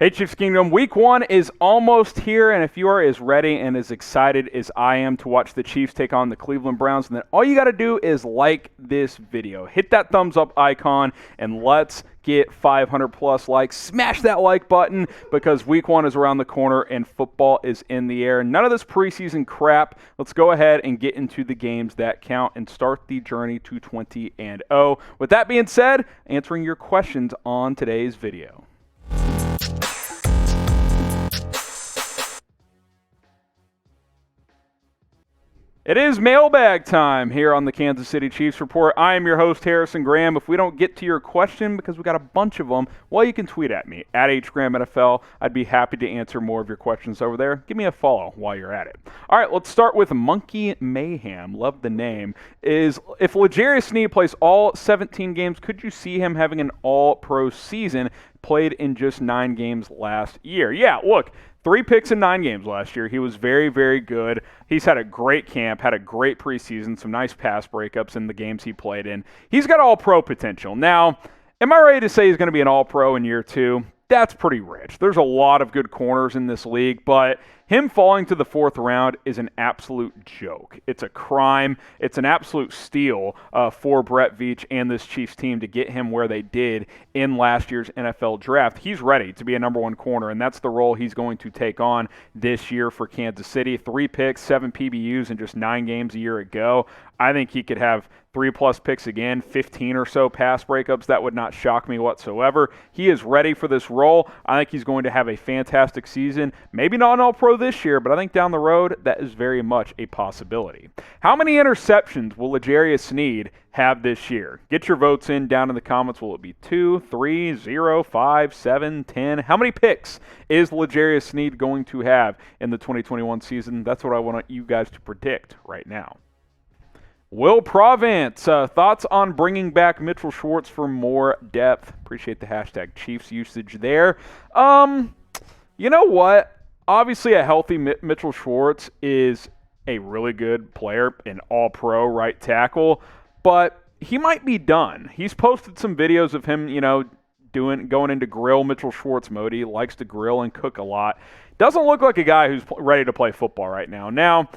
Hey Chiefs Kingdom, week 1 is almost here, and if you are as ready and as excited as I am to watch the Chiefs take on the Cleveland Browns, then all you got to do is like this video. Hit that thumbs up icon, and let's get 500 plus likes. Smash that like button because week 1 is around the corner and football is in the air. None of this preseason crap. Let's go ahead and get into the games that count and start the journey to 20-0. With that being said, answering your questions on today's video. It is mailbag time here on the Kansas City Chiefs Report. I am your host, Harrison Graham. If we don't get to your question, because we got a bunch of them, well, you can tweet at me, at HGrahamNFL. I'd be happy to answer more of your questions over there. Give me a follow while you're at it. All right, let's start with Monkey Mayhem. Love the name. If L'Jarius Sneed plays all 17 games, could you see him having an all-pro season? Played in just 9 games last year. Yeah, look. 3 picks in 9 games last year. He was very, very good. He's had a great camp, had a great preseason, some nice pass breakups in the games he played in. He's got all-pro potential. Now, am I ready to say he's going to be an all-pro in year 2? That's pretty rich. There's a lot of good corners in this league, but him falling to the 4th round is an absolute joke. It's a crime. It's an absolute steal for Brett Veach and this Chiefs team to get him where they did in last year's NFL draft. He's ready to be a number 1 corner, and that's the role he's going to take on this year for Kansas City. 3 picks, 7 PBUs in just 9 games a year ago. I think he could have 3+ picks again, 15 or so pass breakups. That would not shock me whatsoever. He is ready for this role. I think he's going to have a fantastic season. Maybe not an all-pro this year, but I think down the road, that is very much a possibility. How many interceptions will L'Jarius Sneed have this year? Get your votes in down in the comments. Will it be 2, 3, 0, 5, 7, 10? How many picks is L'Jarius Sneed going to have in the 2021 season? That's what I want you guys to predict right now. Will Provence, thoughts on bringing back Mitchell Schwartz for more depth? Appreciate the hashtag Chiefs usage there. You know what? Obviously, a healthy Mitchell Schwartz is a really good player, an all-pro right tackle, but he might be done. He's posted some videos of him, going into grill Mitchell Schwartz mode. He likes to grill and cook a lot. Doesn't look like a guy who's ready to play football right now. Now,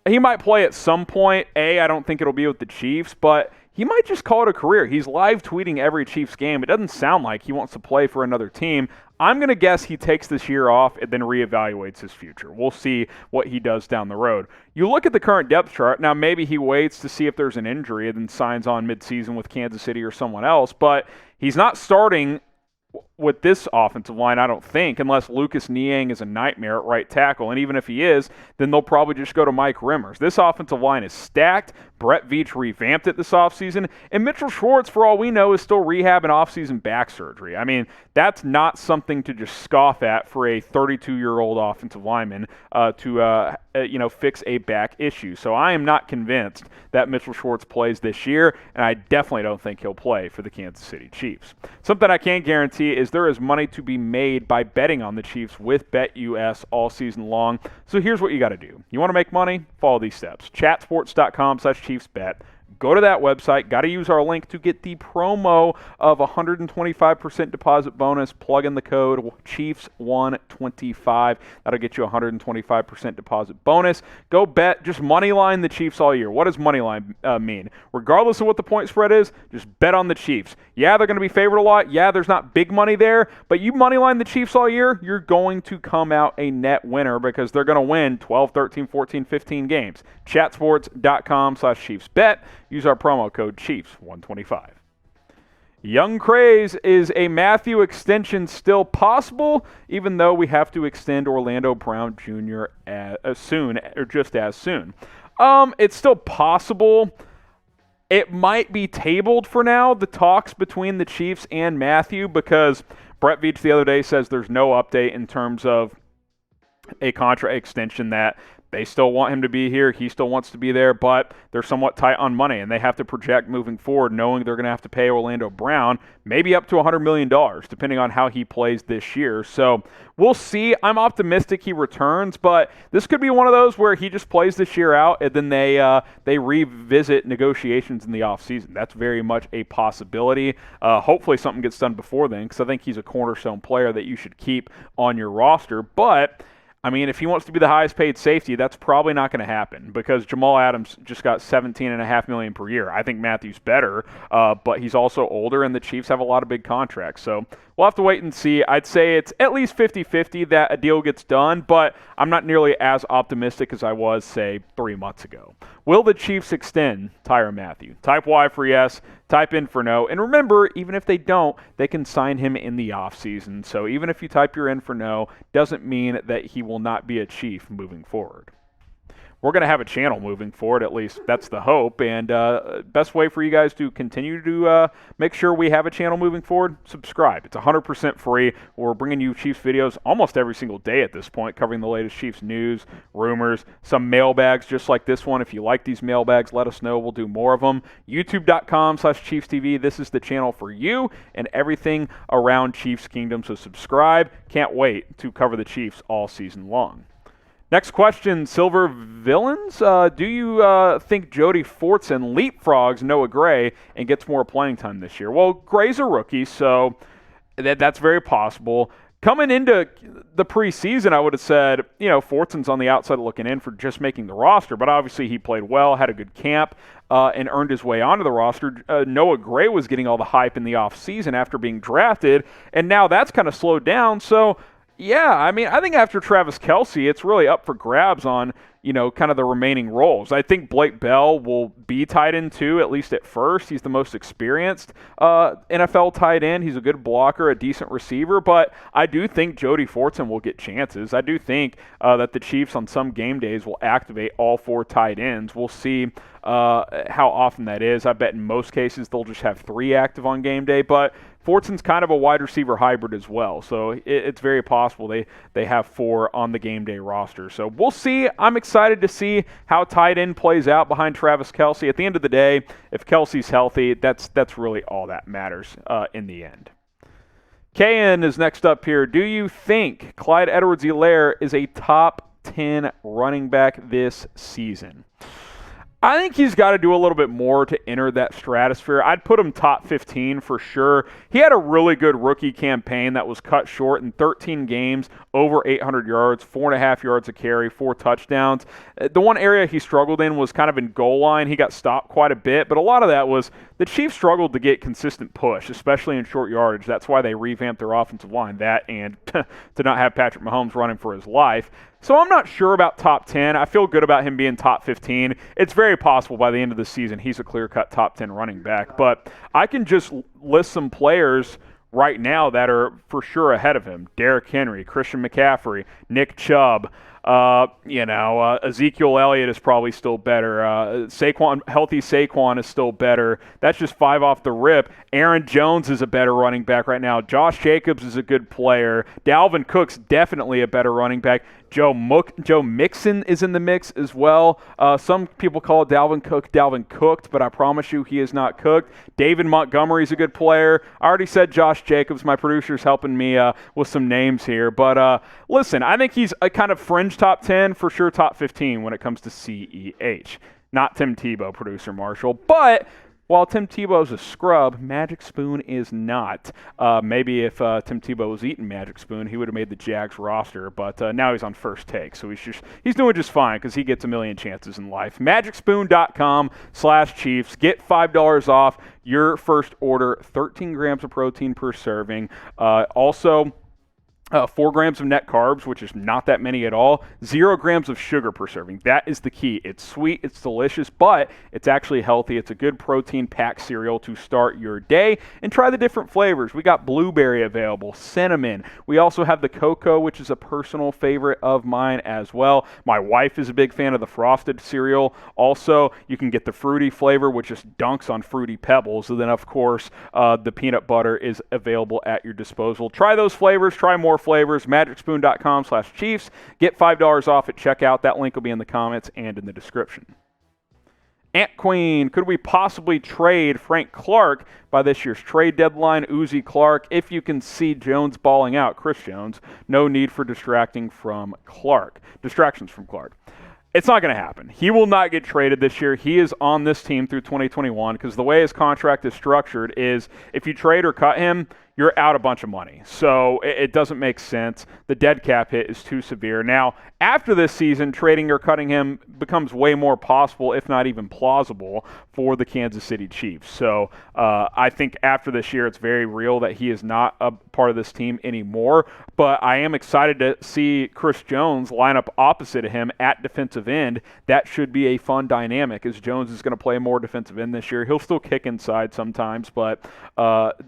he might play at some point. I don't think it'll be with the Chiefs, but he might just call it a career. He's live tweeting every Chiefs game. It doesn't sound like he wants to play for another team. I'm going to guess he takes this year off and then reevaluates his future. We'll see what he does down the road. You look at the current depth chart. Now, maybe he waits to see if there's an injury and then signs on midseason with Kansas City or someone else, but he's not starting with this offensive line, I don't think, unless Lucas Niang is a nightmare at right tackle. And even if he is, then they'll probably just go to Mike Rimmers. This offensive line is stacked. Brett Veach revamped it this offseason. And Mitchell Schwartz, for all we know, is still rehabbing offseason back surgery. I mean, that's not something to just scoff at for a 32-year-old offensive lineman to fix a back issue. So I am not convinced that Mitchell Schwartz plays this year, and I definitely don't think he'll play for the Kansas City Chiefs. Something I can guarantee is there is money to be made by betting on the Chiefs with BetUS all season long. So here's what you got to do. You want to make money? Follow these steps. chatsports.com/ChiefsBet. Go to that website. Got to use our link to get the promo of 125% deposit bonus. Plug in the code Chiefs125. That'll get you 125% deposit bonus. Go bet. Just money line the Chiefs all year. What does money line mean? Regardless of what the point spread is, just bet on the Chiefs. Yeah, they're going to be favored a lot. Yeah, there's not big money there, but you money line the Chiefs all year, you're going to come out a net winner because they're going to win 12, 13, 14, 15 games. chatsports.com/ChiefsBet. Use our promo code Chiefs125. Young Craze, is a Mathieu extension still possible, even though we have to extend Orlando Brown Jr. Just as soon? It's still possible. It might be tabled for now, the talks between the Chiefs and Mathieu, because Brett Veach the other day says there's no update in terms of a contract extension that they still want him to be here. He still wants to be there, but they're somewhat tight on money, and they have to project moving forward, knowing they're going to have to pay Orlando Brown maybe up to $100 million, depending on how he plays this year. So we'll see. I'm optimistic he returns, but this could be one of those where he just plays this year out, and then they revisit negotiations in the offseason. That's very much a possibility. Hopefully something gets done before then, because I think he's a cornerstone player that you should keep on your roster. But I mean, if he wants to be the highest paid safety, that's probably not going to happen because Jamal Adams just got $17.5 million per year. I think Mathieu's better, but he's also older, and the Chiefs have a lot of big contracts. So we'll have to wait and see. I'd say it's at least 50-50 that a deal gets done, but I'm not nearly as optimistic as I was, say, 3 months ago. Will the Chiefs extend Tyrann Mathieu? Type Y for yes, type in for no. And remember, even if they don't, they can sign him in the offseason. So even if you type your in for no, doesn't mean that he will not be a Chief moving forward. We're going to have a channel moving forward, at least that's the hope. And best way for you guys to continue to make sure we have a channel moving forward, subscribe. It's 100% free. We're bringing you Chiefs videos almost every single day at this point, covering the latest Chiefs news, rumors, some mailbags just like this one. If you like these mailbags, let us know. We'll do more of them. YouTube.com/ChiefsTV. This is the channel for you and everything around Chiefs Kingdom. So subscribe. Can't wait to cover the Chiefs all season long. Next question, Silver Villains. Do you think Jody Fortson leapfrogs Noah Gray and gets more playing time this year? Well, Gray's a rookie, so that's very possible. Coming into the preseason, I would have said, Fortson's on the outside looking in for just making the roster, but obviously he played well, had a good camp, and earned his way onto the roster. Noah Gray was getting all the hype in the offseason after being drafted, and now that's kind of slowed down, so yeah, I mean, I think after Travis Kelce, it's really up for grabs on, kind of the remaining roles. I think Blake Bell will be tight end too, at least at first. He's the most experienced NFL tight end. He's a good blocker, a decent receiver, but I do think Jody Fortson will get chances. I do think that the Chiefs on some game days will activate all 4 tight ends. We'll see how often that is. I bet in most cases they'll just have 3 active on game day, but Fortson's kind of a wide receiver hybrid as well, so it's very possible they have 4 on the game day roster. So we'll see. I'm excited to see how tight end plays out behind Travis Kelce. At the end of the day, if Kelce's healthy, that's really all that matters in the end. KN is next up here. Do you think Clyde Edwards-Helaire is a top 10 running back this season? I think he's got to do a little bit more to enter that stratosphere. I'd put him top 15 for sure. He had a really good rookie campaign that was cut short in 13 games, over 800 yards, 4.5 yards a carry, 4 touchdowns. The one area he struggled in was kind of in goal line. He got stopped quite a bit, but a lot of that was the Chiefs struggled to get consistent push, especially in short yardage. That's why they revamped their offensive line, that and to not have Patrick Mahomes running for his life. So I'm not sure about top 10. I feel good about him being top 15. It's very possible by the end of the season he's a clear-cut top 10 running back. But I can just list some players right now that are for sure ahead of him. Derrick Henry, Christian McCaffrey, Nick Chubb. Ezekiel Elliott is probably still better. Healthy Saquon is still better. That's just 5 off the rip. Aaron Jones is a better running back right now. Josh Jacobs is a good player. Dalvin Cook's definitely a better running back. Joe Mixon is in the mix as well. Some people call Dalvin Cooked, but I promise you he is not cooked. David Montgomery's a good player. I already said Josh Jacobs. My producer's helping me with some names here. But listen, I think he's a kind of fringe top 10, for sure top 15 when it comes to CEH. Not Tim Tebow, producer Marshall. But while Tim Tebow's a scrub, Magic Spoon is not. Maybe if Tim Tebow was eating Magic Spoon, he would have made the Jags roster, but now he's on First Take, so he's doing just fine because he gets a million chances in life. MagicSpoon.com/Chiefs. Get $5 off your first order, 13 grams of protein per serving. Also, 4 grams of net carbs, which is not that many at all. 0 grams of sugar per serving. That is the key. It's sweet, it's delicious, but it's actually healthy. It's a good protein-packed cereal to start your day. And try the different flavors. We got blueberry available, cinnamon. We also have the cocoa, which is a personal favorite of mine as well. My wife is a big fan of the frosted cereal. Also, you can get the fruity flavor, which just dunks on Fruity Pebbles. And then, of course, the peanut butter is available at your disposal. Try those flavors. Try more flavors, magicspoon.com/Chiefs. Get $5 off at checkout. That link will be in the comments and in the description. Ant Queen, could we possibly trade Frank Clark by this year's trade deadline? Uzi Clark, if you can see Jones balling out, Chris Jones, no need for distractions from Clark. It's not going to happen. He will not get traded this year. He is on this team through 2021 because the way his contract is structured is if you trade or cut him, you're out a bunch of money. So it doesn't make sense. The dead cap hit is too severe. Now, after this season, trading or cutting him becomes way more possible, if not even plausible, for the Kansas City Chiefs. So I think after this year, it's very real that he is not a part of this team anymore. But I am excited to see Chris Jones line up opposite of him at defensive end. That should be a fun dynamic as Jones is going to play more defensive end this year. He'll still kick inside sometimes, but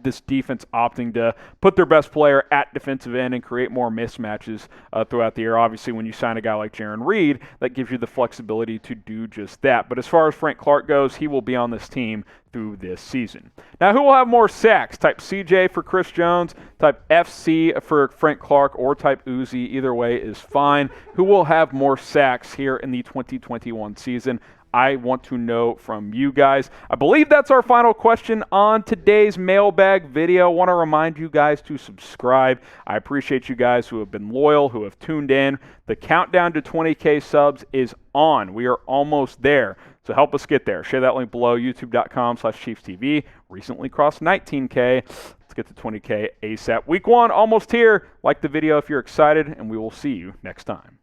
this defense opting to put their best player at defensive end and create more mismatches throughout the year. Obviously, when you sign a guy like Jarran Reed, that gives you the flexibility to do just that. But as far as Frank Clark goes, he will be on this team through this season. Now, who will have more sacks? Type CJ for Chris Jones, type FC for Frank Clark, or type Uzi. Either way is fine. Who will have more sacks here in the 2021 season? I want to know from you guys. I believe that's our final question on today's mailbag video. I want to remind you guys to subscribe. I appreciate you guys who have been loyal, who have tuned in. The countdown to 20K subs is on. We are almost there. So help us get there. Share that link below, youtube.com/ChiefsTV. Recently crossed 19K. Let's get to 20K ASAP. Week 1 almost here. Like the video if you're excited, and we will see you next time.